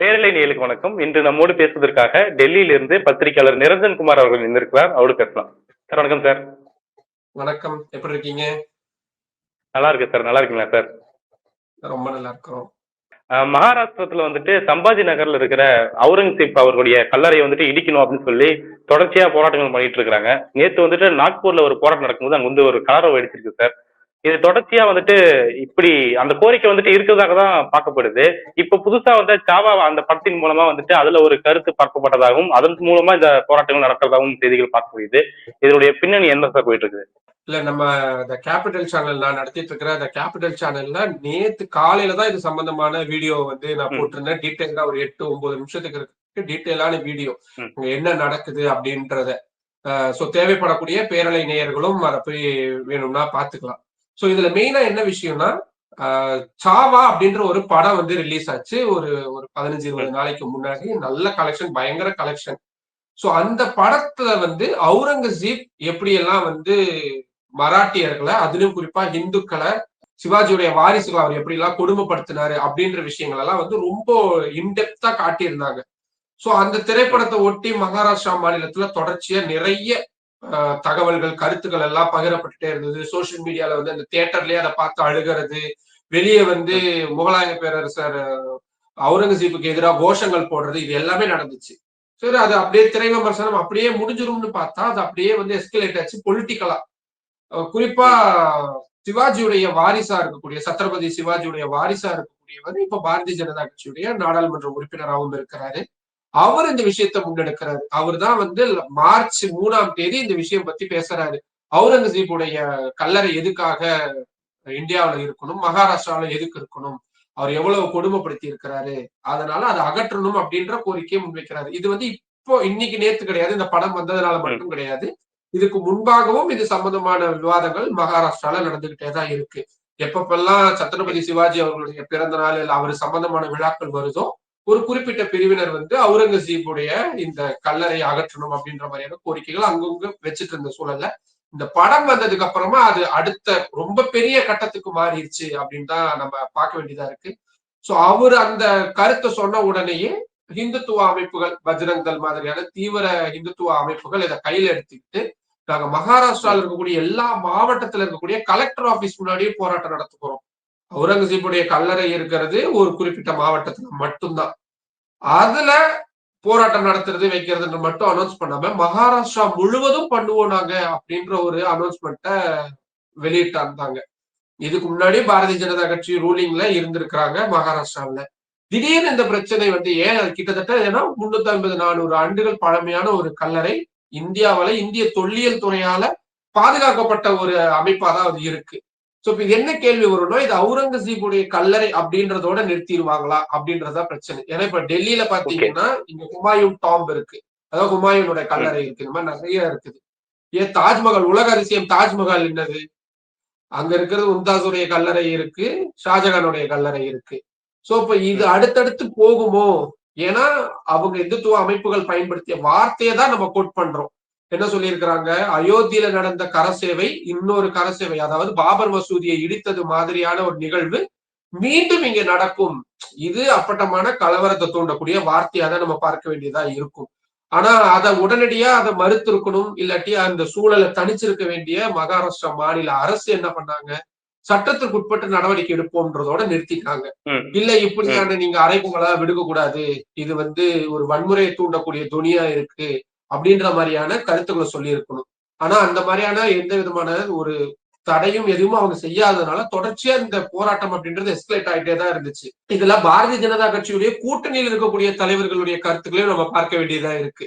பேரலை நேயர்களுக்கு வணக்கம். இன்று நம்மோடு பேசுவதற்காக டெல்லியிலிருந்து பத்திரிகையாளர் நிரஞ்சன் குமார் அவர்கள் இணைந்திருக்கிறார். அவரோடு பேசலாம். சார் வணக்கம் சார். வணக்கம். எப்படி இருக்கீங்க? நல்லா இருக்கு சார். நல்லா இருக்கீங்களா சார்? ரொம்ப நல்லா இருக்கிறோம். மகாராஷ்டிரத்துல வந்துட்டு சம்பாஜி நகர்ல இருக்கிற அவுரங்கசீப் அவர்களுடைய கல்லறையை வந்துட்டு இடிக்கணும் அப்படின்னு சொல்லி தொடர்ச்சியா போராட்டங்கள் பண்ணிட்டு இருக்காங்க. நேத்து வந்துட்டு நாக்பூர்ல ஒரு போராட்டம் நடக்கும்போது அங்க வந்து ஒரு கலவரம் வெடிச்சிருக்கு சார். இது தொடர்ச்சியா வந்துட்டு இப்படி அந்த கோரிக்கை வந்துட்டு இருக்கிறதாக தான் பார்க்கப்படுது. இப்ப புதுசா வந்து சாவா அந்த படத்தின் மூலமா வந்துட்டு அதுல ஒரு கருத்து பார்க்கப்பட்டதாகவும் அதன் மூலமா இந்த போராட்டங்கள் நடக்கிறதாகவும் செய்திகள் பார்க்க முடியுது. இதனுடைய பின்னணி என்ன சார் போயிட்டு இருக்கு? இல்ல நம்ம இந்த கேபிட்டல் சேனல் நான் நடத்திட்டு இருக்கிற அந்த கேபிட்டல் சேனல்ல நேத்து காலையில தான் இது சம்பந்தமான வீடியோ வந்து நான் ம், போட்டிருந்தேன். டீட்டெயிலா ஒரு 8-9 நிமிஷத்துக்கு இருக்கு டீட்டெயிலான வீடியோ. ம். அங்க என்ன நடக்குது அப்படின்றத. சோ தேவைப்படக்கூடிய பேரலை நேயர்களும் அதை போய் வேணும்னா பாத்துக்கலாம். சோ இதுல மெயினா என்ன விஷயம்னா, சாவா அப்படின்ற ஒரு படம் வந்து ரிலீஸ் ஆச்சு. ஒரு ஒரு 15-20 நாளைக்கு முன்னாடி. நல்ல கலெக்ஷன், பயங்கர கலெக்ஷன். சோ அந்த படத்துல வந்து அவுரங்கசீப் எப்படியெல்லாம் வந்து மராட்டியர்களை, அதிலும் குறிப்பா இந்துக்களை, சிவாஜியுடைய வாரிசுகளை அவர் எப்படி எல்லாம் கொடுமைப்படுத்தினாரு அப்படின்ற விஷயங்கள் எல்லாம் வந்து ரொம்ப இன்டெப்தா காட்டியிருந்தாங்க. சோ அந்த திரைப்படத்தை ஒட்டி மகாராஷ்டிரா மாநிலத்துல தொடர்ச்சியா நிறைய தகவல்கள், கருத்துக்கள் எல்லாம் பகிரப்பட்டுட்டே இருந்தது. சோசியல் மீடியால வந்து அந்த தியேட்டர்லயே அதை பார்த்து அழுகிறது. வெளியே வந்து முகலாய பேரரசர் அவுரங்கசீப்புக்கு எதிராக கோஷங்கள் போடுறது, இது எல்லாமே நடந்துச்சு. சரி, அது அப்படியே திரை விமர்சனம் அப்படியே முடிஞ்சிரும்னு பார்த்தா அது அப்படியே வந்து எஸ்கலேட் ஆச்சு பொலிட்டிக்கலா. குறிப்பா சிவாஜியுடைய வாரிசா இருக்கக்கூடிய சத்ரபதி சிவாஜியுடைய வாரிசா இருக்கக்கூடியவர் இப்ப பாரதிய ஜனதா கட்சியுடைய நாடாளுமன்ற உறுப்பினராகவும் இருக்கிறாரு. அவர் இந்த விஷயத்த முன்னெடுக்கிறாரு. அவர் தான் வந்து மார்ச் 3ஆம் தேதி இந்த விஷயம் பத்தி பேசுறாரு. அவுரங்கசீப்புடைய கல்லறை எதுக்காக இந்தியாவில இருக்கணும், மகாராஷ்டிராவில எதுக்கு இருக்கணும், அவர் எவ்வளவு கொடுமைப்படுத்தி இருக்கிறாரு, அதனால அதை அகற்றணும் அப்படின்ற கோரிக்கையை முன்வைக்கிறாரு. இது வந்து இப்போ இன்னைக்கு நேத்து கிடையாது, இந்த படம் வந்ததுனால மட்டும் கிடையாது. இதுக்கு முன்பாகவும் இது சம்பந்தமான விவாதங்கள் மகாராஷ்டிரால நடந்துகிட்டே தான் இருக்கு. எப்பப்பெல்லாம் சத்ரபதி சிவாஜி அவர்களுடைய பிறந்த நாள் இல்ல அவர் சம்பந்தமான விழாக்கள் வருதோ, ஒரு குறிப்பிட்ட பிரிவினர் வந்து அவுரங்கசீப்புடைய இந்த கல்லறையை அகற்றணும் அப்படின்ற மாதிரியான கோரிக்கைகள் அங்கங்க வச்சுட்டு இருந்த சூழல்ல இந்த படம் வந்ததுக்கு அப்புறமா அது அடுத்த ரொம்ப பெரிய கட்டத்துக்கு மாறிடுச்சு அப்படின்னு தான் நம்ம பார்க்க வேண்டியதா இருக்கு. சோ அவர் அந்த கருத்தை சொன்ன உடனேயே இந்துத்துவ அமைப்புகள், பஜ்ரங் தள் மாதிரியான தீவிர இந்துத்துவ அமைப்புகள் இதை கையில எடுத்துக்கிட்டு நாங்க மகாராஷ்டிரால இருக்கக்கூடிய எல்லா மாவட்டத்துல இருக்கக்கூடிய கலெக்டர் ஆபீஸ் முன்னாடியே போராட்டம் நடத்த போறோம். அவுரங்கசீப்புடைய கல்லறை இருக்கிறது ஒரு குறிப்பிட்ட மாவட்டத்துல மட்டும்தான். அதுல போராட்டம் நடத்துறது வைக்கிறதுன்னு மட்டும் அனௌன்ஸ் பண்ணாம மகாராஷ்டிரா முழுவதும் பண்ணுவோம் நாங்க அப்படின்ற ஒரு அனௌன்ஸ்மெண்ட்டை வெளியிட்டாங்க. இதுக்கு முன்னாடி பாரதிய ஜனதா கட்சி ரூலிங்ல இருந்திருக்கிறாங்க மகாராஷ்டிராவில். திடீர்னு இந்த பிரச்சனை வந்து ஏன் கிட்டத்தட்ட ஏன்னா 350-400 ஆண்டுகள் பழமையான ஒரு கல்லறை இந்தியாவில இந்திய தொல்லியல் துறையால பாதுகாக்கப்பட்ட ஒரு அமைப்பா தான் அது இருக்கு. சோ இப்ப இது என்ன கேள்வி வரும்னா, இது அவுரங்கசீப்புடைய கல்லறை அப்படின்றதோட நிறுத்திடுவாங்களா அப்படின்றதா பிரச்சனை. ஏன்னா இப்ப டெல்லியில ஓகே. பாத்தீங்கன்னா இங்க ஹுமாயூன் டாம்ப் இருக்கு, அதாவது ஹுமாயூனுடைய ம். கல்லறை இருக்கு. இந்த மாதிரி நிறைய இருக்குது. ஏன் தாஜ்மஹால், உலக அதிசயம் தாஜ்மஹால் என்னது? அங்க இருக்கிறது மும்தாஜுடைய கல்லறை இருக்கு, ஷாஜகானுடைய கல்லறை இருக்கு. சோ இப்ப இது ம். அடுத்தடுத்து போகுமோ? ஏன்னா அவங்க இந்துத்துவ அமைப்புகள் பயன்படுத்திய வார்த்தையை தான் நம்ம கோட் பண்றோம். என்ன சொல்லியிருக்கிறாங்க? அயோத்தியில நடந்த கரசேவை இன்னொரு கரசேவை, அதாவது பாபர் மசூதியை இடித்தது மாதிரியான ஒரு நிகழ்வு மீண்டும் இங்க நடக்கும். இது அப்பட்டமான கலவரத்தை தூண்டக்கூடிய வார்த்தையா தான் நம்ம பார்க்க வேண்டியதா இருக்கும். ஆனா அதை உடனடியா அதை மறுத்து இருக்கணும், இல்லாட்டி அந்த சூழலை தனிச்சிருக்க வேண்டிய மகாராஷ்டிரா மாநில அரசு என்ன பண்ணாங்க? சட்டத்திற்கு உட்பட்டு நடவடிக்கை எடுப்போம்ன்றதோட நிறுத்திட்டாங்க. ம். இல்ல ம். இப்படியான நீங்க அறைகூவலா விடுக்க கூடாது, இது வந்து ஒரு வன்முறையை தூண்டக்கூடிய துணியா இருக்கு அப்படின்ற மாதிரியான கருத்துக்களை சொல்லி இருக்கணும். ஆனா அந்த மாதிரியான எந்த விதமான ஒரு தடையும் எதுவும் அவங்க செய்யாததுனால தொடர்ச்சியா இந்த போராட்டம் அப்படின்றது எஸ்கலேட் ஆகிட்டே தான் இருந்துச்சு. இதுல பாரதிய ஜனதா கட்சியுடைய கூட்டணியில் இருக்கக்கூடிய தலைவர்களுடைய கருத்துக்களையும் நம்ம பார்க்க வேண்டியதா இருக்கு.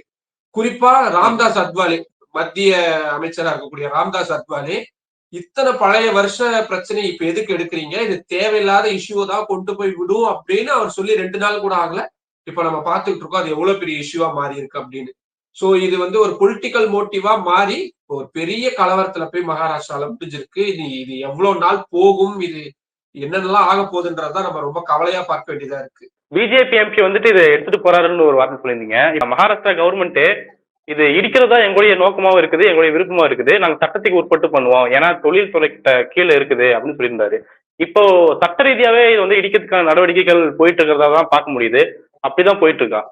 குறிப்பா ம். ராம்தாஸ் அத்வாலே, மத்திய அமைச்சரா இருக்கக்கூடிய ராம்தாஸ் அத்வாலே, இத்தனை பழைய வருஷ பிரச்சனை இப்ப எதுக்கு எடுக்கிறீங்க, இது தேவையில்லாத இஷ்யூவை தான் கொண்டு போய் விடும் அப்படின்னு அவர் சொல்லி 2 நாள் கூட ஆகல. இப்ப நம்ம பார்த்துட்டு இருக்கோம் அது எவ்வளவு பெரிய இஷ்யூவா மாறி இருக்கு அப்படின்னு. சோ இது வந்து ஒரு பொலிட்டிக்கல் மோட்டிவா மாறி ஒரு பெரிய கலவரத்துல போய் மகாராஷ்டிரால முடிஞ்சிருக்கு. இது இது எவ்வளவு நாள் போகும், இது என்னென்னலாம் ஆக போகுதுன்றதுதான் நம்ம ரொம்ப கவலையா பார்க்க வேண்டியதா இருக்கு. பிஜேபி எம்பி வந்துட்டு இதை எடுத்துட்டு போறாருன்னு ஒரு வார்த்தை சொல்லியிருந்தீங்க. இப்ப மகாராஷ்டிரா கவர்மெண்ட் இது இடிக்கிறதா எங்களுடைய நோக்கமாவும் இருக்குது, எங்களுடைய விருப்பமா இருக்குது. நாங்க சட்டத்துக்கு உட்பட்டு பண்ணுவோம். ஏன்னா தொழில் துறை கீழே இருக்குது அப்படின்னு சொல்லியிருந்தாரு. இப்போ சட்ட ரீதியாவே இது வந்து இடிக்கிறதுக்கான நடவடிக்கைகள் போயிட்டு இருக்கிறதா தான் பார்க்க முடியுது. அப்படிதான் போயிட்டு இருக்கா?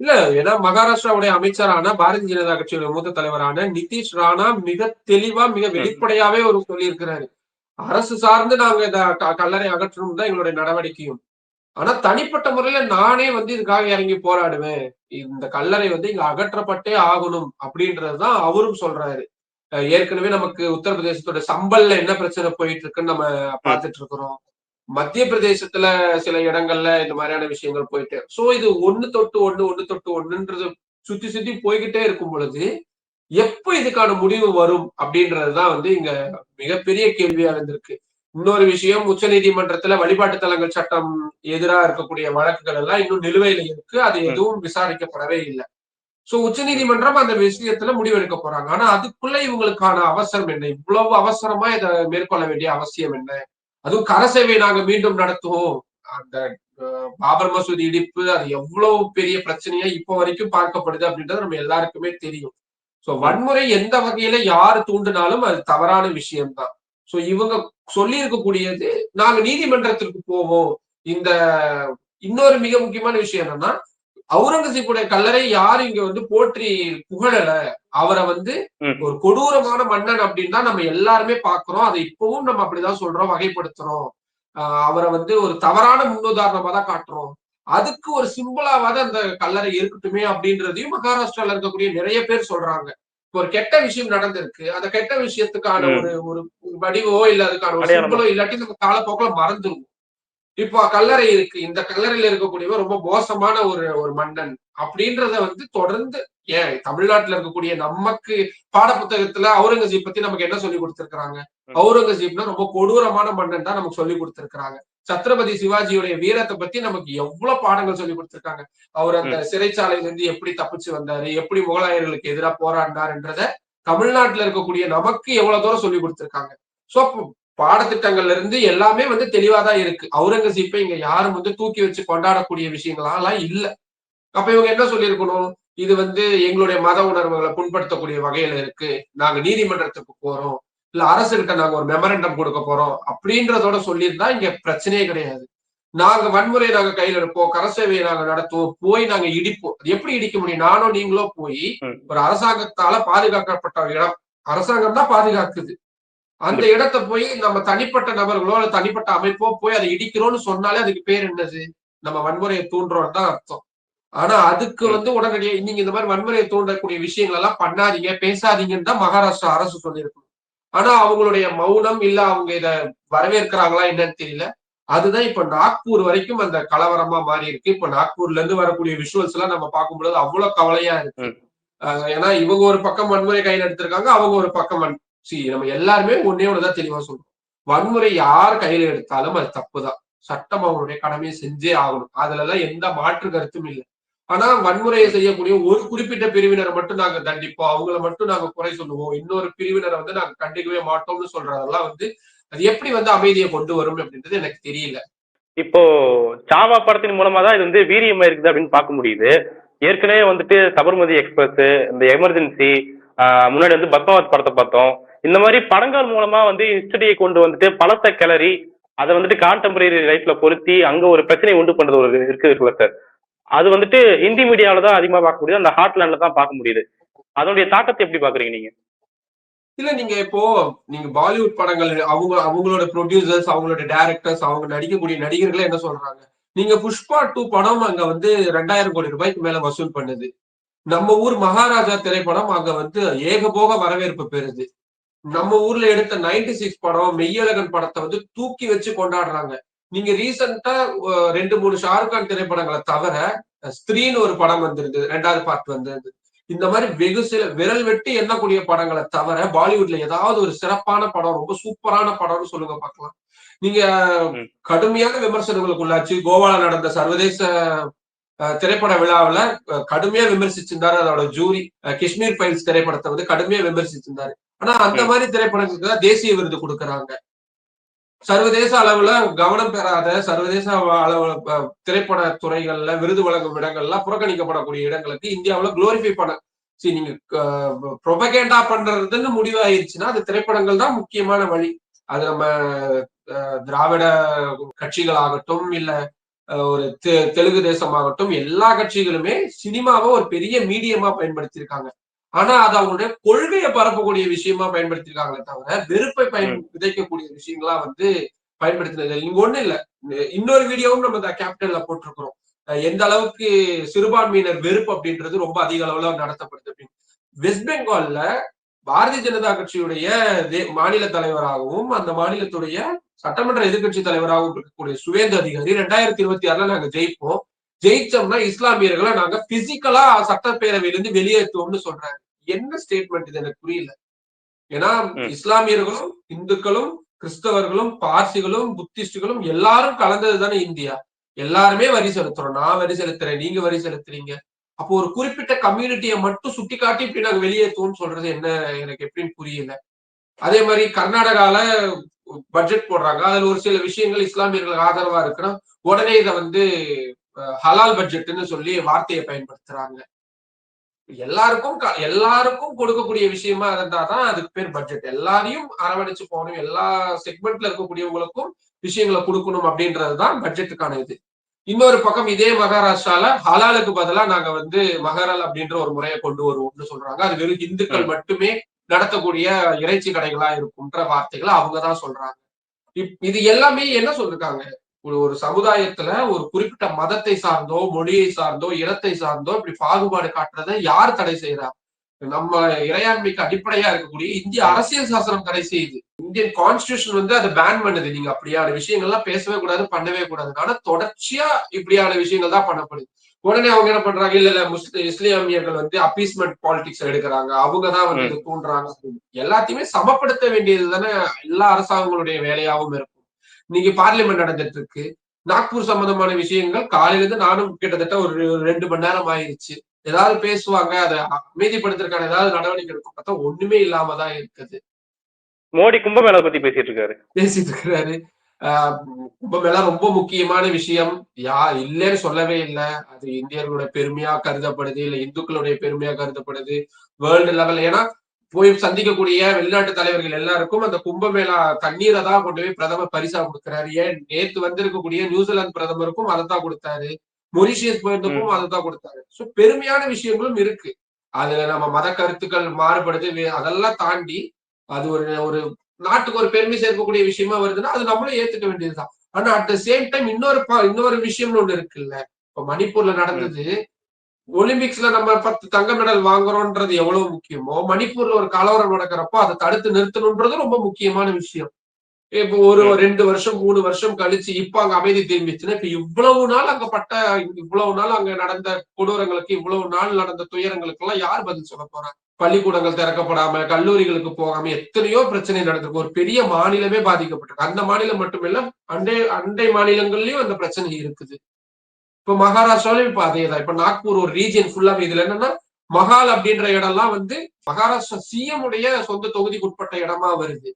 இல்ல ஏன்னா மகாராஷ்டிராவுடைய அமைச்சரான பாரதிய ஜனதா கட்சியுடைய மூத்த தலைவரான நிதிஷ் ராணா மிக தெளிவா மிக ம். வெளிப்படையாவே ஒரு சொல்லியிருக்கிறாரு. அரசு சார்ந்து நாங்க இந்த கல்லறை அகற்றணும் தான் எங்களுடைய நடவடிக்கையும். ஆனா தனிப்பட்ட முறையில நானே வந்து இதுக்காக இறங்கி போராடுவேன். இந்த கல்லறை வந்து இங்க அகற்றப்பட்டே ஆகணும் அப்படின்றதுதான் அவரும் சொல்றாரு. ஏற்கனவே நமக்கு உத்தரப்பிரதேசத்தோட சம்பல்ல என்ன பிரச்சனை போயிட்டு இருக்குன்னு நம்ம ம். பார்த்துட்டு இருக்கிறோம். மத்திய பிரதேசத்துல சில இடங்கள்ல இந்த மாதிரியான விஷயங்கள் போயிட்டு சோ இது ஒண்ணு தொட்டு ஒண்ணு ஒண்ணு தொட்டு ஒண்ணுன்றது சுத்தி சுத்தி போய்கிட்டே இருக்கும் பொழுது எப்ப இதுக்கான முடிவு வரும் அப்படின்றதுதான் வந்து இங்க மிகப்பெரிய கேள்வியா இருந்திருக்கு. இன்னொரு விஷயம் உச்சநீதிமன்றத்துல வழிபாட்டு தலங்கள் சட்டம் எதிராக இருக்கக்கூடிய வழக்குகள் எல்லாம் இன்னும் நிலுவையில இருக்கு. அது ம். எதுவும் விசாரிக்கப்படவே இல்லை. சோ உச்சநீதிமன்றம் அந்த விஷயத்துல முடிவெடுக்க போறாங்க. ஆனா அதுக்குள்ள இவங்களுக்கான அவசரம் என்ன? இவ்வளவு அவசரமா இதை மேற்கொள்ள வேண்டிய அவசியம் என்ன? அதுவும் கரசேவை நாங்க மீண்டும் நடத்துவோம். அந்த பாபர் மசூதி இடிப்பு அது எவ்வளவு பெரிய பிரச்சனையா இப்போ வரைக்கும் பார்க்கப்படுது அப்படின்றது நம்ம எல்லாருக்குமே தெரியும். சோ ம். வன்முறை எந்த வகையில யாரு தூண்டினாலும் அது தவறான விஷயம் தான். சோ இவங்க சொல்லி இருக்கக்கூடியது நாங்க நீதிமன்றத்திற்கு போவோம். இந்த இன்னொரு மிக முக்கியமான விஷயம் என்னன்னா அவுரங்கசீப்புடைய கல்லறை யாரும் இங்க வந்து போற்றி புகழல. அவரை வந்து ம். ஒரு கொடூரமான மன்னன் அப்படின்னு தான் நம்ம எல்லாருமே பார்க்கிறோம். அதை இப்பவும் நம்ம அப்படிதான் சொல்றோம், வகைப்படுத்துறோம். அவரை வந்து ஒரு தவறான முன்னுதாரணமா தான் காட்டுறோம். அதுக்கு ஒரு சிம்பிளாவாவது அந்த கல்லறை இருக்கட்டுமே அப்படின்றதையும் மகாராஷ்டிரால இருக்கக்கூடிய நிறைய பேர் சொல்றாங்க. இப்போ ஒரு கெட்ட விஷயம் நடந்திருக்கு. அந்த கெட்ட விஷயத்துக்கான ஒரு ம். ஒரு வடிவோ இல்ல அதுக்கான ஒரு அடையாளமா. சிம்பிளோ இல்லாட்டி நம்ம காலப்போக்குல மறந்துருவோம். இப்போ கல்லறை இருக்கு. இந்த கல்லறையில இருக்கக்கூடியவர் ரொம்ப மோசமான ஒரு ஒரு மன்னன். அப்படின்றத வந்து தொடர்ந்து ஏன் தமிழ்நாட்டுல இருக்கக்கூடிய நமக்கு பாடப்புத்தகத்துல அவுரங்கசீப் பத்தி நமக்கு என்ன சொல்லிக் குடுத்திருக்கிறாங்க? ம். அவுரங்கசீப்னா ரொம்ப கொடூரமான மன்னன் தான் நமக்கு சொல்லிக் குடுத்திருக்கிறாங்க. சத்ரபதி சிவாஜியுடைய வீரத்த பத்தி நமக்கு எவ்வளவு பாடங்கள் சொல்லிக் குடுத்திருக்காங்க. அவர் அந்த ம். சிறைச்சாலையில இருந்து எப்படி தப்பிச்சு வந்தாரு? எப்படி முகலாயர்களுக்கு எதிரா போராடினாருன்றத தமிழ்நாட்டுல இருக்கக்கூடிய நமக்கு எவ்வளவு தூரம் சொல்லிக் குடுத்திருக்காங்க. சோ பாடத்திட்டங்கள்ல இருந்து எல்லாமே வந்து தெளிவா தான் இருக்கு. அவுரங்கசீப்பை இங்க யாரும் வந்து தூக்கி வச்சு கொண்டாடக்கூடிய விஷயங்கள்லாம் இல்ல. அப்ப இவங்க என்ன சொல்லியிருக்கணும்? இது வந்து எங்களுடைய மத உணர்வுகளை புண்படுத்தக்கூடிய வகையில இருக்கு. நாங்க நீதிமன்றத்துக்கு போறோம். இல்ல அரசுகிட்ட நாங்க ஒரு மெமரண்டம் கொடுக்க போறோம். அப்படின்றதோட சொல்லியிருந்தா இங்க பிரச்சனையே கிடையாது. நாங்க கையில எடுப்போம். கரசேவையை நாங்க நடத்துவோம். போய் நாங்க இடிப்போம். அது எப்படி இடிக்க முடியும்? நானோ நீங்களோ போய் ம். ஒரு அரசாங்கத்தால பாதுகாக்கப்பட்ட இடம். அரசாங்கம் தான் பாதுகாக்குது. அந்த கண்டிப்பா. இடத்த போய் நம்ம தனிப்பட்ட நபர்களோ, அல்ல தனிப்பட்ட அமைப்போ போய் அதை இடிக்கிறோம்னு சொன்னாலே அதுக்கு பேர் என்னது? நம்ம வன்முறையை தூண்டுறோம்னு தான் அர்த்தம். ஆனா அதுக்கு ம். வந்து உடனடியா நீங்க இந்த மாரி வன்முறையை தூண்டக்கூடிய விஷயங்கள் எல்லாம் பண்ணாதீங்க, பேசாதீங்கன்னு தான் மகாராஷ்டிரா அரசு சொல்லியிருக்கும். ஆனா அவங்களுடைய மௌனம் இல்ல அவங்க இத வரவேற்கிறாங்களா என்னன்னு தெரியல. அதுதான் இப்ப நாக்பூர் வரைக்கும் அந்த கலவரமா மாறி இருக்கு. இப்ப நாக்பூர்ல இருந்து வரக்கூடிய விஷுவல்ஸ் எல்லாம் நம்ம பார்க்கும்பொழுது அவ்வளவு கவலையா இருக்கு. ம். ஏன்னா இவங்க ஒரு பக்கம் வன்முறை கையில எடுத்திருக்காங்க. அவங்க ஒரு பக்கம் நம்ம எல்லாருமே ஒண்ணே ஒண்ணுதான் தெளிவா சொல்றோம். வன்முறை யார் கையில எடுத்தாலும் அது தப்புதான். சட்டம் அவங்களுடைய கடமையை செஞ்சே ஆகணும். அதுலலாம் எந்த மாற்று கருத்தும் இல்ல. ஆனா வன்முறையை ம். செய்யக்கூடிய ஒரு குறிப்பிட்ட பிரிவினரை மட்டும் நாங்க தண்டிப்போம். அவங்கள மட்டும் நாங்க குறை சொல்லுவோம். இன்னொரு பிரிவினரை வந்து நாங்க கண்டிக்கவே மாட்டோம்னு சொல்றதெல்லாம் வந்து அது எப்படி வந்து அமைதியை கொண்டு வரும் அப்படின்றது எனக்கு தெரியல. இப்போ சாவா படத்தின் மூலமா தான் இது வந்து வீரியமா இருக்குது அப்படின்னு பார்க்க முடியுது. ஏற்கனவே வந்துட்டு சபர்மதி எக்ஸ்பிரஸ், இந்த எமர்ஜென்சி, முன்னாடி வந்து பத்மாவத் படத்தை பார்த்தோம். இந்த மாதிரி படங்கள் மூலமா வந்து ஹிஸ்டரியை கொண்டு வந்துட்டு பழத்தை கிளறி அதை வந்துட்டு கான்டெம்பரரி லைஃப்ல பொருத்தி அங்க ஒரு பிரச்சனையை உண்டு பண்றது ஒரு இருக்குல்ல சார். அது வந்துட்டு ஹிந்தி மீடியாவில தான் அதிகமா பார்க்க முடியுது. அந்த ஹார்ட்லேண்ட்ல தான் பார்க்க முடியுது. அதனுடைய தாக்கத்தை எப்படி பாக்குறீங்க நீங்க? இல்ல நீங்க இப்போ நீங்க பாலிவுட் படங்கள் அவங்களோட ப்ரொடியூசர்ஸ், அவங்களோட டைரக்டர்ஸ், அவங்க நடிக்கக்கூடிய நடிகர்களே என்ன சொல்றாங்க? நீங்க புஷ்பா 2 படம் அங்க வந்து 2000 கோடி ரூபாய்க்கு மேல வசூல் பண்ணுது. நம்ம ஊர் மகாராஜா திரைப்படம் அங்க வந்து ஏகபோக வரவேற்பு பெறுது. நம்ம ஊர்ல எடுத்த 96 படம், மெய்யழகன் படத்த வந்து தூக்கி வச்சு கொண்டாடுறாங்க. நீங்க ரீசென்ட்டா 2, 3 ஷாருக் கான் திரைப்படங்கள தவிர, ஸ்திரீன்னு ஒரு படம் வந்திருந்தது. 2வது பார்ட் வந்திருந்தது. இந்த மாரி வெகு சில விரல் வெட்டி எண்ணக்கூடிய படங்கள தவிர, பாலிவுட்ல ஏதாவது ஒரு சிறப்பான படம், ரொம்ப சூப்பரான படம்னு சொல்லுங்க பார்க்கலாம். நீங்க ம். கடுமையான விமர்சனங்களுக்கு உள்ளாச்சு. கோவால நடந்த சர்வதேச திரைப்பட விழாவுல கடுமையா விமர்சிச்சிருந்தாரு அதோட ஜூரி. காஷ்மீர் ஃபைல்ஸ் திரைப்படத்த வந்து கடுமையா விமர்சிச்சிருந்தாரு. ஆனா அந்த ம். மாரி திரைப்படங்களுக்கு தான் தேசிய விருது குடுக்குறாங்க. சர்வதேச அளவுல கவனம் பெறாத சர்வதேச அளவுல திரைப்பட துறைகள்ல விருது வழங்கும் இடங்கள்லாம் புறக்கணிக்கப்படக்கூடிய இடங்களுக்கு இந்தியாவுல குளோரிஃபை பண்ண நீங்க புரொபகேண்டா பண்றதுன்னு முடிவாயிருச்சுன்னா அது திரைப்படங்கள் தான் முக்கியமான வழி. அது நம்ம திராவிட கட்சிகள் ஆகட்டும், இல்ல ஒரு தெலுங்கு தேசம் ஆகட்டும், எல்லா கட்சிகளுமே சினிமாவை ஒரு பெரிய மீடியமா பயன்படுத்தியிருக்காங்க. ஆனா அது அவங்களுடைய கொள்கையை பரப்பக்கூடிய விஷயமா பயன்படுத்தியிருக்காங்களே தவிர வெறுப்பை விதைக்கக்கூடிய விஷயங்களா வந்து பயன்படுத்தினது. இங்க ஒண்ணு இல்ல, இன்னொரு வீடியோவும் நம்ம இந்த கேப்டன்ல போட்டிருக்கிறோம். எந்த அளவுக்கு சிறுபான்மையினர் வெறுப்பு அப்படின்றது ரொம்ப அதிக அளவுல நடத்தப்படுது அப்படின்னு. வெஸ்ட் பெங்கால்ல பாரதிய ஜனதா கட்சியுடைய மாநில தலைவராகவும் அந்த மாநிலத்துடைய சட்டமன்ற எதிர்கட்சி தலைவராகவும் இருக்கக்கூடிய சுவேந்து அதிகாரி 2026 நாங்க ஜெயிப்போம், ஜெயிச்சோம்னா இஸ்லாமியர்களை நாங்க பிசிக்கலா சட்டப்பேரவையிலிருந்து வெளியேற்றுவோம்னு சொல்றாரு. என்ன ஸ்டேட்மெண்ட் இது? எனக்கு புரியல. ஏன்னா இஸ்லாமியர்களும் இந்துக்களும் கிறிஸ்தவர்களும் பார்சிகளும் புத்திஸ்டுகளும் எல்லாரும் கலந்தது தானே இந்தியா. எல்லாருமே வரி செலுத்துறோம். நான் வரி செலுத்துறேன், நீங்க வரி செலுத்துறீங்க. அப்போ ஒரு குறிப்பிட்ட கம்யூனிட்டியை மட்டும் சுட்டி காட்டி இப்படி நாங்க வெளியேற்றுவோம்னு சொல்றது என்ன, எனக்கு எப்படின்னு புரியல. அதே மாதிரி கர்நாடகால பட்ஜெட் போடுறாங்க, அதுல ஒரு சில விஷயங்கள் இஸ்லாமியர்களுக்கு ஆதரவா இருக்குன்னா உடனே இதை வந்து ஹலால் பட்ஜெட்னு சொல்லி வார்த்தையை பயன்படுத்துறாங்க. எல்லாருக்கும் கொடுக்கக்கூடிய விஷயமா இருந்தாதான் அதுக்கு பேர் பட்ஜெட். எல்லாரையும் அரவணைச்சு போகணும், எல்லா செக்மெண்ட்ல இருக்கக்கூடியவங்களுக்கும் விஷயங்களை கொடுக்கணும் அப்படின்றதுதான் பட்ஜெட்டுக்கான இது. இன்னொரு பக்கம் இதே மகாராஷ்டிரால ஹலாலுக்கு பதிலா நாங்க வந்து மகரல் அப்படின்ற ஒரு முறையை கொண்டு வருவோம்னு சொல்றாங்க. அது வெறும் இந்துக்கள் மட்டுமே நடத்தக்கூடிய இறைச்சி கடைகளா இருக்கும்ன்ற வார்த்தைகளை அவங்கதான் சொல்றாங்க. இது எல்லாமே என்ன சொல்லிருக்காங்க? ஒரு சமுதாயத்துல ஒரு குறிப்பிட்ட மதத்தை சார்ந்தோ, மொழியை சார்ந்தோ, இனத்தை சார்ந்தோ இப்படி பாகுபாடு காட்டுறதை யார் தடை செய்யறா? நம்ம இறையாண்மைக்கு அடிப்படையா இருக்கக்கூடிய இந்திய அரசியல் சாசனம் தடை செய்யுது. இந்தியன் கான்ஸ்டிடியூஷன் வந்து அதை பேன் பண்ணுது. நீங்க அப்படியான விஷயங்கள்லாம் பேசவே கூடாது, பண்ணவே கூடாது. ஆனா தொடர்ச்சியா இப்படியான விஷயங்கள் தான் பண்ணப்படுது. உடனே அவங்க என்ன பண்றாங்க? இல்ல இல்ல இஸ்லாமியர்கள் வந்து அப்பீஸ்மெண்ட் பாலிடிக்ஸ் எடுக்கிறாங்க, அவங்கதான் வந்து இதை தூண்டுறாங்க. எல்லாத்தையுமே சமப்படுத்த வேண்டியது தானே எல்லா அரசாங்கங்களுடைய வேலையாகவும் இருக்கும். இன்னைக்கு பார்லிமெண்ட் நடந்துட்டு இருக்கு. நாக்பூர் சம்பந்தமான விஷயங்கள் காலையில இருந்து நானும் கிட்டத்தட்ட ஒரு 2 மணி நேரம் ஆயிருச்சு. ஏதாவது பேசுவாங்க, அதை அமைதிப்படுத்துறதுக்கான ஏதாவது நடவடிக்கை எடுக்கும் பார்த்தா ஒண்ணுமே இல்லாம தான் இருக்குது. மோடி கும்பமேளா பத்தி பேசிட்டு இருக்கிறாரு. கும்பமேளா ரொம்ப முக்கியமான விஷயம். இல்லைன்னு சொல்லவே இல்லை. அது இந்தியர்களுடைய பெருமையா கருதப்படுது, இல்ல இந்துக்களுடைய பெருமையா கருதப்படுது வேர்ல்டு லெவல். ஏன்னா போய் சந்திக்கக்கூடிய வெளிநாட்டு தலைவர்கள் எல்லாருக்கும் அந்த கும்பமேளா தண்ணீரை தான் கொண்டு போய் பிரதமர் பரிசா கொடுக்கிறாரு. ஏன் நேத்து வந்திருக்கக்கூடிய நியூசிலாந்து பிரதமருக்கும் அதைத்தான் கொடுத்தாரு, மொரிஷியஸ் போயிருந்தக்கும் அதைத்தான் கொடுத்தாரு. சோ பெருமையான விஷயங்களும் இருக்கு. அதுல நம்ம மத கருத்துக்கள் மாறுபடுது, அதெல்லாம் தாண்டி அது ஒரு நாட்டுக்கு ஒரு பெருமை சேர்க்கக்கூடிய விஷயமா வருதுன்னா அது நம்மளும் ஏத்துக்க வேண்டியதுதான். ஆனா அட் த சேம் டைம் இன்னொரு விஷயம்னு ஒண்ணு இருக்குல்ல. இப்ப மணிப்பூர்ல நடந்தது, ஒலிம்பிக்ஸ்ல நம்ம 10 தங்க மெடல் வாங்குறோம்ன்றது எவ்வளவு முக்கியமோ, மணிப்பூர்ல ஒரு கலவரம் நடக்கிறப்போ அதை தடுத்து நிறுத்தணும்ன்றது ரொம்ப முக்கியமான விஷயம். இப்போ ஒரு 2 வருஷம் 3 வருஷம் கழிச்சு இப்ப அங்க அமைதி திரும்பிச்சுன்னா, இப்ப இவ்வளவு நாள் அங்க நடந்த கொடூரங்களுக்கு, இவ்வளவு நாள் நடந்த துயரங்களுக்கு எல்லாம் யார் பதில் சொல்ல போறா? பள்ளிக்கூடங்கள் திறக்கப்படாம, கல்லூரிகளுக்கு போகாம எத்தனையோ பிரச்சனை நடந்திருக்கு. ஒரு பெரிய மாநிலமே பாதிக்கப்பட்டிருக்கு. அந்த மாநிலம் மட்டுமில்ல, அண்டை மாநிலங்கள்லயும் அந்த பிரச்சனை இருக்குது. இப்ப மகாராஷ்டிராவிலும் இப்ப அதேதான். இப்ப நாக்பூர் ஒரு ரீஜியன் ஃபுல்லாவே இதுல என்னன்னா, மகால் அப்படின்ற இடம்லாம் வந்து மகாராஷ்டிரா சிஎம் உடைய சொந்த தொகுதிக்கு உட்பட்ட இடமா வருது.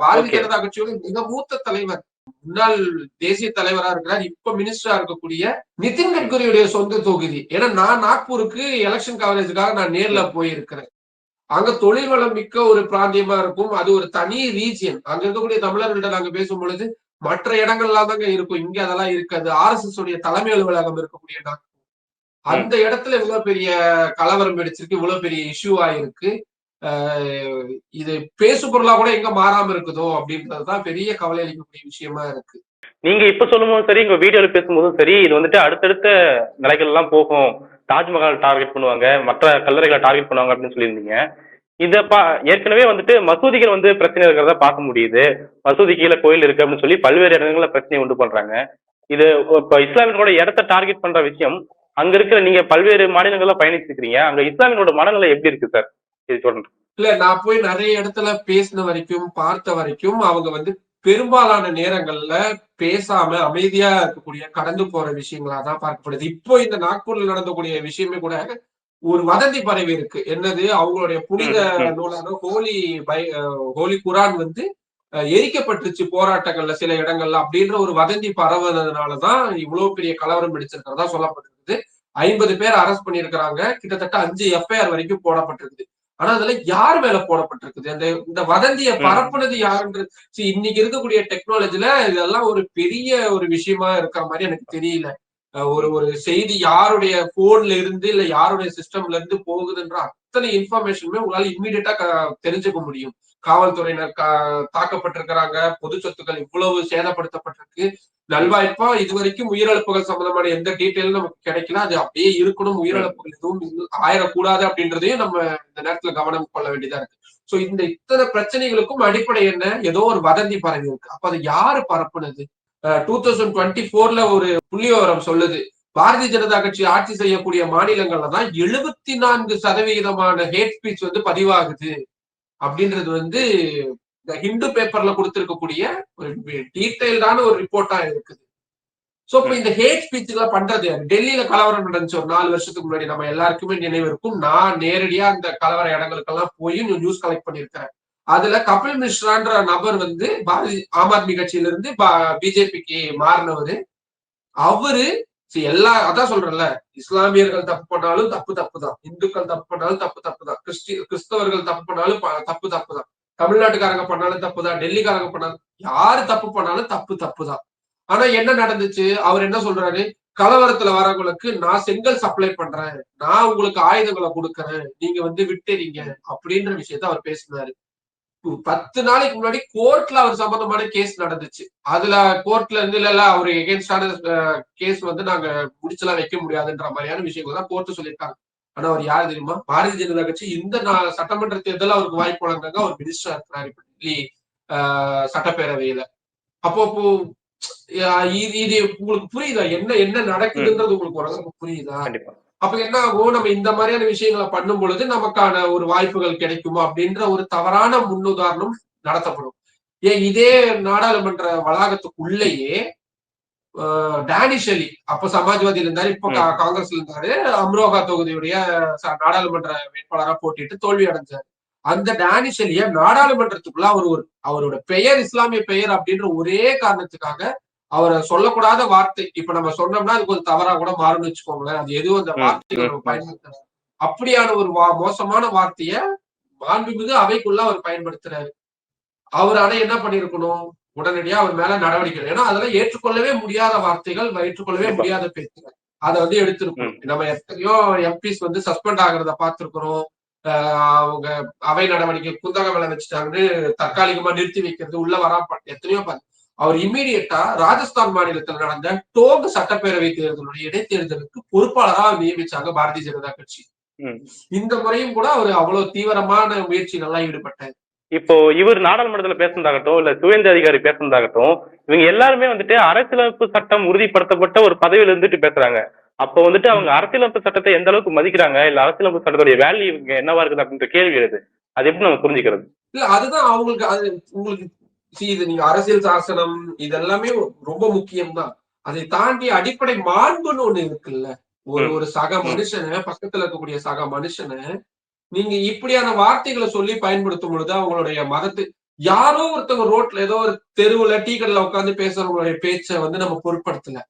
பாரதிய ஜனதா கட்சியோட மிக மூத்த தலைவர், முன்னாள் தேசிய தலைவரா இருக்கிறார், இப்ப மினிஸ்டரா இருக்கக்கூடிய நிதின் கட்கரியுடைய சொந்த தொகுதி. ஏன்னா நான் நாக்பூருக்கு எலெக்ஷன் கவரேஜுக்காக நான் நேர்ல போயிருக்கிறேன். அங்க தொழில் வளம் மிக்க ஒரு பிராந்தியமா இருக்கும். அது ஒரு தனி ரீஜியன். அங்க இருக்கக்கூடிய தமிழர்கள்ட்ட நாங்க பேசும் பொழுது மற்ற இடங்கள்லாம் தாங்க இருக்கும், இங்க அதெல்லாம் இருக்காது. RSS உடைய தலைமை அலுவலகம் இருக்கக்கூடிய நாக்பூர், அந்த இடத்துல இவ்வளவு பெரிய கலவரம் வெடிச்சிருக்கு, இவ்வளவு பெரிய இஷ்யூ ஆயிருக்கு. இது பேசு பொருளா கூட எங்க மாறாம இருக்குதோ அப்படின்றதுதான் பெரிய கவலை அளிக்கக்கூடிய விஷயமா இருக்கு. நீங்க இப்ப சொல்லும் போதும் சரி, உங்க வீடியோல பேசும்போதும் சரி, இது வந்துட்டு அடுத்தடுத்த நிலைகள் எல்லாம் போகும், தாஜ்மஹால் டார்கெட் பண்ணுவாங்க, மற்ற கல்லறைகளை டார்கெட் பண்ணுவாங்க அப்படின்னு சொல்லியிருந்தீங்க. ஏற்கனவே வந்துட்டு மசூதிகள் வந்து பிரச்சனை இருக்கிறத பார்க்க முடியுது. மசூதி கீழே கோயில் இருக்கு அப்படின்னு சொல்லி பல்வேறு இடங்கள்ல பிரச்சனை உண்டு பண்றாங்க. இது இப்ப இஸ்லாமியர்களோட இடத்த டார்கெட் பண்ற விஷயம், அங்க இருக்கிற நீங்க பல்வேறு மாநிலங்கள்ல பயணிச்சிருக்கீங்க, அங்க இஸ்லாமியர்களோட மனநிலை எப்படி இருக்கு சார்? இது தொடர்ந்து. இல்ல, நான் போய் நிறைய இடத்துல பேசின வரைக்கும், பார்த்த வரைக்கும் அவங்க வந்து பெரும்பாலான நேரங்கள்ல பேசாம அமைதியா இருக்கக்கூடிய, கடந்து போற விஷயங்களா தான் பார்க்கப்படுது. இப்போ இந்த நாக்பூர்ல நடந்தக்கூடிய விஷயமே கூட ஒரு வதந்தி பரவி இருக்கு. என்னது, அவங்களுடைய புனித நூலான ஹோலி குரான் வந்து எரிக்கப்பட்டுச்சு போராட்டங்கள்ல சில இடங்கள்ல அப்படின்ற ஒரு வதந்தி பரவுனதுனாலதான் இவ்வளவு பெரிய கலவரம் வெடிச்சிருக்கிறதா சொல்லப்பட்டிருக்குது. 50 பேர் அரெஸ்ட் பண்ணியிருக்கிறாங்க. கிட்டத்தட்ட 5 FIR வரைக்கும் போடப்பட்டிருக்குது. ஆனா அதுல யார் மேல போடப்பட்டிருக்குது? இந்த வதந்திய பரப்புனது யாருன்றது இன்னைக்கு இருக்கக்கூடிய டெக்னாலஜில இதெல்லாம் ஒரு பெரிய ஒரு விஷயமா இருக்கிற மாதிரி எனக்கு தெரியல. ஒரு செய்தி யாருடைய போன்ல இருந்து இல்ல யாருடைய சிஸ்டம்ல இருந்து போகுதுன்ற அத்தனை இன்ஃபர்மேஷனுமே உங்களால இம்மீடியட்டா தெரிஞ்சுக்க முடியும். காவல்துறையினர் தாக்கப்பட்டிருக்கிறாங்க, பொது சொத்துக்கள் இவ்வளவு சேதப்படுத்தப்பட்டிருக்கு. நல்வாய்ப்பா இதுவரைக்கும் உயிரிழப்புகள் சம்பந்தமான எந்த டீட்டெயிலும் நமக்கு கிடைக்கல. அது அப்படியே இருக்கணும், உயிரிழப்புகள் எதுவும் ஆயிடக்கூடாது அப்படின்றதையும் நம்ம இந்த நேரத்துல கவனம் கொள்ள வேண்டியதா இருக்கு. சோ இந்த இத்தனை பிரச்சனைகளுக்கும் அடிப்படை என்ன? ஏதோ ஒரு வதந்தி பரவி இருக்கு. அப்ப அது யாரு பரப்புனது? 2024ல ஒரு புள்ளி விவரம் சொல்லுது. பாரதிய ஜனதா கட்சி ஆட்சி செய்யக்கூடிய மாநிலங்கள்ல தான் 74% ஹேட் ஸ்பீச் பதிவாகுது அப்படின்றது இந்த ஹிந்து பேப்பர்ல கொடுத்திருக்கக்கூடிய ஒரு டீடைல்டான ஒரு ரிப்போர்ட்டா இருக்குது. சோ இப்ப இந்த ஹேட் ஸ்பீச் எல்லாம் பண்றது யாரு? டெல்லியில கலவரம் நடந்துச்சு ஒரு 4 வருஷத்துக்கு முன்னாடி, நம்ம எல்லாருக்குமே நினைவு இருக்கும். நான் நேரடியா அந்த கலவர இடங்களுக்கெல்லாம் போய் நியூஸ் கலெக்ட் பண்ணியிருக்கிறேன். அதுல கபில் மிஸ்ரான்ற நபர் ஆம் ஆத்மி கட்சியில இருந்து பிஜேபிக்கு மாறினவரு. அவரு அதான் சொல்றேன்ல, இஸ்லாமியர்கள் தப்பு பண்ணாலும் தப்பு தப்பு தான், இந்துக்கள் தப்பு பண்ணாலும் தப்பு தப்பு தான், கிறிஸ்தவர்கள் தப்பு பண்ணாலும் தப்பு தப்பு தான், தமிழ்நாட்டுக்காரங்க பண்ணாலும் தப்பு தான், டெல்லிக்காரங்க பண்ணாலும், யாரு தப்பு பண்ணாலும் தப்பு தப்பு தான். ஆனா என்ன நடந்துச்சு? அவர் என்ன சொல்றாரு? கலவரத்துல வரவங்களுக்கு நான் செங்கல் சப்ளை பண்றேன், நான் உங்களுக்கு ஆயுதங்களை கொடுக்கறேன், நீங்க விட்டுறீங்க அப்படின்ற விஷயத்த அவர் பேசினாரு. 10 நாளைக்கு முன்னாடி கோர்ட்ல அவர் சம்பந்தமான கேஸ் நடந்துச்சு. அதுல கோர்ட்ல இருந்து இல்ல அவரு எகென்ஸ்டான கேஸ் நாங்க முடிச்செல்லாம் வைக்க முடியாதுன்ற மாதிரியான விஷயங்கள் தான் கோர்ட் சொல்லியிருக்காங்க. ஆனா அவர் யாரு தெரியுமா? பாரதிய ஜனதா கட்சி இந்த சட்டமன்ற தேர்தல் அவருக்கு வாய்ப்பு வழங்குறாங்க. அவர் மினிஸ்டரா இருக்கிறாரு இப்ப டெல்லி சட்டப்பேரவையில. அப்போ இது உங்களுக்கு புரியுதா? என்ன என்ன நடக்குதுன்றது உங்களுக்கு ஓரளவுக்கு புரியுதா? அப்ப என்ன ஆகும்? நம்ம இந்த மாதிரியான விஷயங்களை பண்ணும் பொழுது நமக்கான ஒரு வாய்ப்புகள் கிடைக்குமா அப்படின்ற ஒரு தவறான முன்னுதாரணம் நடத்தப்படும். ஏன் இதே நாடாளுமன்ற வளாகத்துக்குள்ளேயே டேனிஷ் அலி அப்ப சமாஜ்வாதியில இருந்தாரு, இப்ப காங்கிரஸ்ல இருந்தாரு, அம்ரோகா தொகுதியுடைய நாடாளுமன்ற வேட்பாளரா போட்டிட்டு தோல்வி அடைஞ்சாரு. அந்த டேனிஷ் அலிய நாடாளுமன்றத்துக்குள்ள அவரோட பெயர் இஸ்லாமிய பெயர் அப்படின்ற ஒரே காரணத்துக்காக அவரை சொல்லக்கூடாத வார்த்தை, இப்ப நம்ம சொன்னோம்னா அது கொஞ்சம் தவறா கூட மாறும்னு வச்சுக்கோங்களேன். அது எதுவும் அந்த வார்த்தைகள் நம்ம பயன்படுத்த அப்படியான ஒரு மோசமான வார்த்தைய மாண்புமிகு அவைக்குள்ள அவர் பயன்படுத்துறாரு. அவர் ஆனா என்ன பண்ணிருக்கணும்? உடனடியா அவர் மேல நடவடிக்கை, ஏன்னா அதெல்லாம் ஏற்றுக்கொள்ளவே முடியாத வார்த்தைகள், ஏற்றுக்கொள்ளவே முடியாத பேச்சுகள். அதை எடுத்திருக்கணும். நம்ம எத்தனையோ எம்பிஸ் சஸ்பெண்ட் ஆகிறத பார்த்திருக்கிறோம். அவங்க அவை நடவடிக்கை குந்தகம் மேல வச்சுட்டாங்கன்னு தற்காலிகமா நிறுத்தி வைக்கிறது, உள்ள வராம எத்தனையோ அவர் இம்மீடியட்டா ராஜஸ்தான் மாநிலத்தில் நடந்த டோக் சட்டப்பேரவை தேர்தலுடைய இடைத்தேர்தலுக்கு பொறுப்பாளராக நியமிச்சாங்க பாரதிய ஜனதா கட்சி. இந்த முறையும் கூட அவர் அவ்வளவு தீவிரமான முயற்சிகள்லாம் ஈடுபட்டார். இப்போ இவர் நாடாளுமன்றத்துல பேசுனதாகட்டும் இல்ல சுவேந்த அதிகாரி பேசுனதாகட்டும், இவங்க எல்லாருமே அரசியலமைப்பு சட்டம் உறுதிப்படுத்தப்பட்ட ஒரு பதவியில இருந்துட்டு பேசுறாங்க. அப்போ அவங்க அரசியலமைப்பு சட்டத்தை எந்த அளவுக்கு மதிக்கிறாங்க, இல்ல அரசியலமைப்பு சட்டத்துடைய வேல்யூ என்னவா இருக்குது அப்படின்ற கேள்வி எழுது. அது எப்படி நம்ம புரிஞ்சுக்கிறது? இல்ல அதுதான் அவங்களுக்கு உங்களுக்கு இது நீங்க அரசியல் சாசனம் இதெல்லாமே ரொம்ப முக்கியம்தான். அதை தாண்டி அடிப்படை மாண்புன்னு ஒண்ணு இருக்குல்ல. ஒரு சக மனுஷனை, பக்கத்துல இருக்கக்கூடிய சக மனுஷனை நீங்க இப்படியான வார்த்தைகளை சொல்லி பயன்படுத்தும் பொழுது அவங்களுடைய மதத்து யாரோ ஒருத்தவங்க ரோட்ல ஏதோ ஒரு தெருவுல டீ கடையில உட்கார்ந்து பேசுறவங்களுடைய பேச்சை நம்ம பொருட்படுத்தல.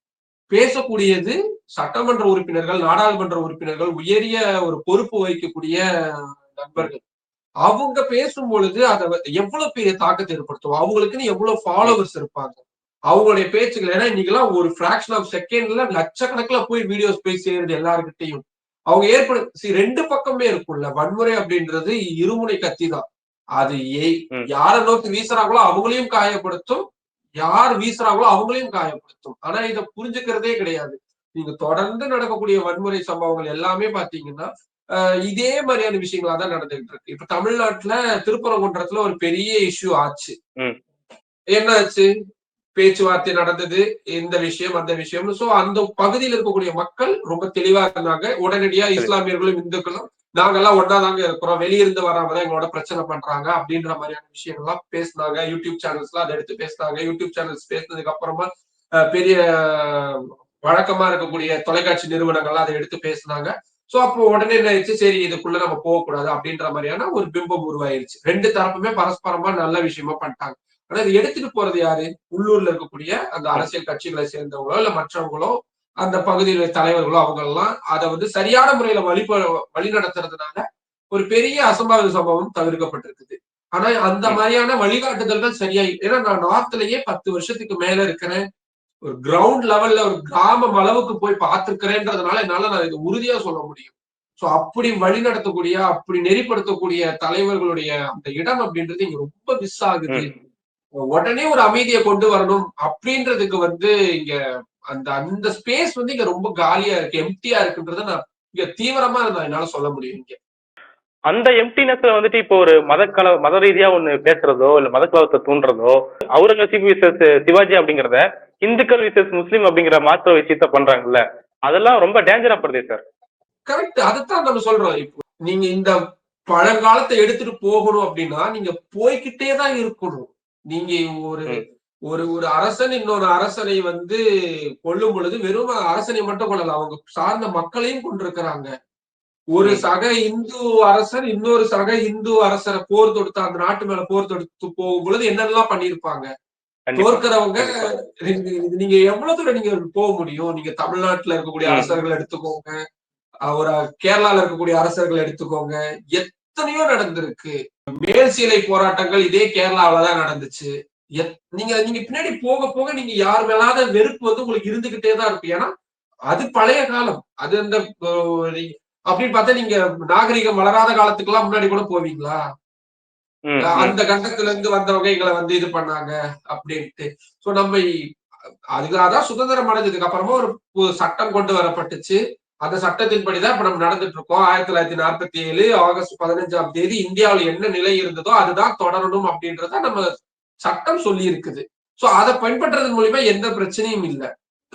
பேசக்கூடியது சட்டமன்ற உறுப்பினர்கள், நாடாளுமன்ற உறுப்பினர்கள், உயரிய ஒரு பொறுப்பு வகிக்கக்கூடிய நண்பர்கள். அவங்க பேசும் பொழுது அதை எவ்வளவு பெரிய தாக்கத்தை ஏற்படுத்தும், அவங்களுக்குன்னு எவ்வளவு ஃபாலோவர்ஸ் இருப்பாங்க, அவங்களுடைய பேச்சுகள். ஏன்னா இன்னைக்கெல்லாம் ஒரு பிராக்ஷன் ஆஃப் செகண்ட்ல லட்சக்கணக்கில் போய் வீடியோஸ் போய் சேருது எல்லாருக்கிட்டையும். அவங்க ரெண்டு பக்கமே இருக்கும்ல. வன்முறை அப்படின்றது இருமுனை கத்தி தான். அது யாரை நோக்கி வீசுறாங்களோ அவங்களையும் காயப்படுத்தும், யார் வீசுறாங்களோ அவங்களையும் காயப்படுத்தும். ஆனா இதை புரிஞ்சுக்கிறதே கிடையாது. நீங்க தொடர்ந்து நடக்கக்கூடிய வன்முறை சம்பவங்கள் எல்லாமே பாத்தீங்கன்னா இதே மாதிரியான விஷயங்களா தான் நடந்துகிட்டு இருக்கு. இப்ப தமிழ்நாட்டுல திருப்பரங்குன்றத்துல ஒரு பெரிய இஷ்யூ ஆச்சு. என்ன ஆச்சு? பேச்சுவார்த்தை நடந்தது, இந்த விஷயம் அந்த விஷயம். சோ அந்த பகுதியில் இருக்கக்கூடிய மக்கள் ரொம்ப தெளிவா இருந்தாங்க. உடனடியா இஸ்லாமியர்களும் இந்துக்களும் நாங்கெல்லாம் ஒன்னாதாங்க இருக்கிறோம், வெளியிருந்து வராமதான் எங்களோட பிரச்சனை பண்றாங்க அப்படின்ற மாதிரியான விஷயங்கள்லாம் பேசினாங்க. யூடியூப் சேனல்ஸ்லாம் அதை எடுத்து பேசினாங்க. யூடியூப் சேனல்ஸ் பேசினதுக்கு அப்புறமா பெரிய வழக்கமா இருக்கக்கூடிய தொலைக்காட்சி நிறுவனங்கள்லாம் அதை எடுத்து பேசினாங்க. சோ அப்போ உடனே என்ன ஆயிடுச்சு? சரி இதுக்குள்ள நம்ம போகக்கூடாது அப்படின்ற மாதிரியான ஒரு பிம்பம் உருவாயிருச்சு. ரெண்டு தரப்புமே பரஸ்பரமா நல்ல விஷயமா பண்ணிட்டாங்க. ஆனா இது எடுத்துட்டு போறது யாரு? உள்ளூர்ல இருக்கக்கூடிய அந்த அரசியல் கட்சிகளை சேர்ந்தவங்களோ இல்ல மற்றவங்களோ, அந்த பகுதியில தலைவர்களோ, அவங்க எல்லாம் அதை சரியான முறையில வழி நடத்துறதுனால ஒரு பெரிய அசம்பாவித சம்பவம் தவிர்க்கப்பட்டிருக்குது. ஆனா அந்த ம். மாதிரியான வழிகாட்டுதல்கள் சரியா ஏன்னா நான் நார்த்லயே 10 வருஷத்துக்கு மேல இருக்கிறேன். ஒரு கிரவுண்ட் லெவல்ல ஒரு கிராமம் அளவுக்கு போய் பார்த்திருக்கிறேன்றதுனால என்னால நான் இது உறுதியா சொல்ல முடியும். சோ அப்படி வழிநடத்தக்கூடிய, அப்படி நெறிப்படுத்தக்கூடிய தலைவர்களுடைய அந்த இடம் அப்படின்றது இங்க ரொம்ப மிஸ் ஆகுது. ம். உடனே ஒரு அமைதிய கொண்டு வரணும் அப்படின்றதுக்கு வந்து இங்க அந்த அந்த ஸ்பேஸ் வந்து இங்க ரொம்ப காலியா இருக்கு. எம்ப்டியா இருக்குன்றத நான் இங்க தீவிரமா நான் என்னால சொல்ல முடியும் இங்க. அந்த எம்ப்டினஸ்ல வந்துட்டு இப்போ ஒரு மத ரீதியா ஒண்ணு பேசுறதோ, இல்ல மத கலவரத்த தூண்டுறதோ, அவுரங்கசீப் விசஸ் சிவாஜி அப்படிங்கிறத, இந்துக்கள் விசஸ் முஸ்லீம் அப்படிங்கிற மாற்று விஷயத்த பண்றாங்கல்ல, அதெல்லாம் ரொம்ப டேஞ்சரா படுதே சார். கரெக்ட். அதத்தான் நம்ம சொல்றோம். இப்போ நீங்க இந்த பழங்காலத்த எடுத்துட்டு போகணும் அப்படின்னா, நீங்க போய்க்கிட்டே தான் இருக்கணும். நீங்க ஒரு ம். ஒரு ஒரு அரசன் இன்னொரு அரசனை வந்து கொல்லும் பொழுது, வெறும் அரசனை மட்டும் கொல்லல. அவங்க சார்ந்த மக்களையும் கொன்றிருக்கிறாங்க. ஒரு ம். சக இந்து அரசர் இன்னொரு சக இந்து அரசர போர் தொடுத்து அந்த நாட்டு மேல போர் தொடுத்து போகும்பொழுது என்னெல்லாம் பண்ணியிருப்பாங்க. கண்டிப்பா, தோற்கிறவங்க கண்டிப்பா. நீங்க எவ்வளவு தூரம் நீங்க போக முடியும்? நீங்க தமிழ்நாட்டுல இருக்கக்கூடிய ம். அரசர்கள் எடுத்துக்கோங்க. ஒரு கேரளால இருக்கக்கூடிய அரசர்கள் எடுத்துக்கோங்க. எத்தனையோ நடந்திருக்கு. மேல் சீலை போராட்டங்கள் இதே கேரளாவுல தான் நடந்துச்சு. நீங்க நீங்க பின்னாடி போக போக நீங்க யார் மேலாத வெறுப்பு வந்து உங்களுக்கு இருந்துகிட்டே தான் இருக்கும். ஏன்னா, அது பழைய காலம். அது அந்த அ அப்படின்னு பார்த்தா நீங்க நாகரிகம் வளராத காலத்துக்குலாம் முன்னாடி கூட போவீங்களா? ம். ம். அந்த கண்டத்துல இருந்து வந்தவங்க எங்கள வந்து இது பண்ணாங்க அப்படின்ட்டு. சோ நம்ம அதுக்காக சுதந்திரம் அடைஞ்சதுக்கு அப்புறமா ஒரு சட்டம் கொண்டு வரப்பட்டுச்சு. அந்த சட்டத்தின்படி தான் இப்ப நம்ம நடந்துட்டு இருக்கோம். 1947 ஆகஸ்ட் 15ஆம் தேதி இந்தியாவுல என்ன நிலை இருந்ததோ அதுதான் தொடரணும் அப்படின்றத நம்ம சட்டம் சொல்லி இருக்குது. சோ அத பின்பற்றதன் மூலியமா எந்த பிரச்சனையும் இல்ல.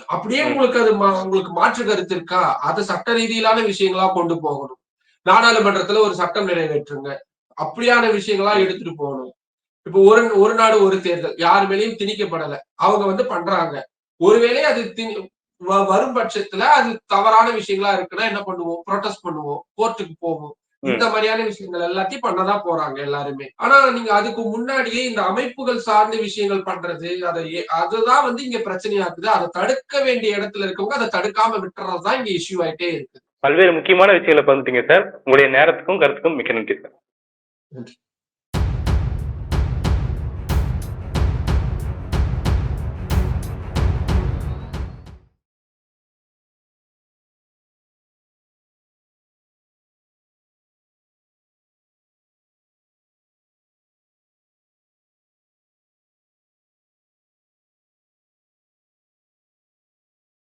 அப்படியே ம். உங்களுக்கு அது உங்களுக்கு மாற்று கருத்து இருக்கா? அத சட்ட ரீதியிலான விஷயங்களா கொண்டு போகணும். நாடாளுமன்றத்துல ஒரு சட்டம் நிறைவேற்றுங்க. அப்படியான விஷயங்களா ம். எடுத்துட்டு போகணும். இப்போ ஒரு ஒரு நாடு ஒரு தேர்தல். யார் மேலயும் திணிக்கப்படல. அவங்க வந்து பண்றாங்க. ஒருவேளை அது வரும் பட்சத்துல அது தவறான விஷயங்களா இருக்குன்னா என்ன பண்ணுவோம்? புரொடெஸ்ட் பண்ணுவோம். கோர்ட்டுக்கு போவோம். இந்த ம். மாதிரியான விஷயங்கள் எல்லாத்தையும் பண்ணதான் போறாங்க எல்லாருமே. ஆனா நீங்க அதுக்கு முன்னாடியே இந்த அமைப்புகள் சார்ந்த விஷயங்கள் பண்றது, அதுதான் வந்து இங்க பிரச்சனையாக்குது. அத தடுக்க வேண்டிய இடத்துல இருக்கவங்க அத தடுக்காம விட்டுறது தான் இங்க இஷ்யூ ஆயிட்டே இருக்கு. பல்வேறு முக்கியமான விஷயங்கள பகிர்ந்துட்டீங்க சார். உங்களுடைய நேரத்துக்கும், கருத்துக்கும் மிக்க நன்றி சார்.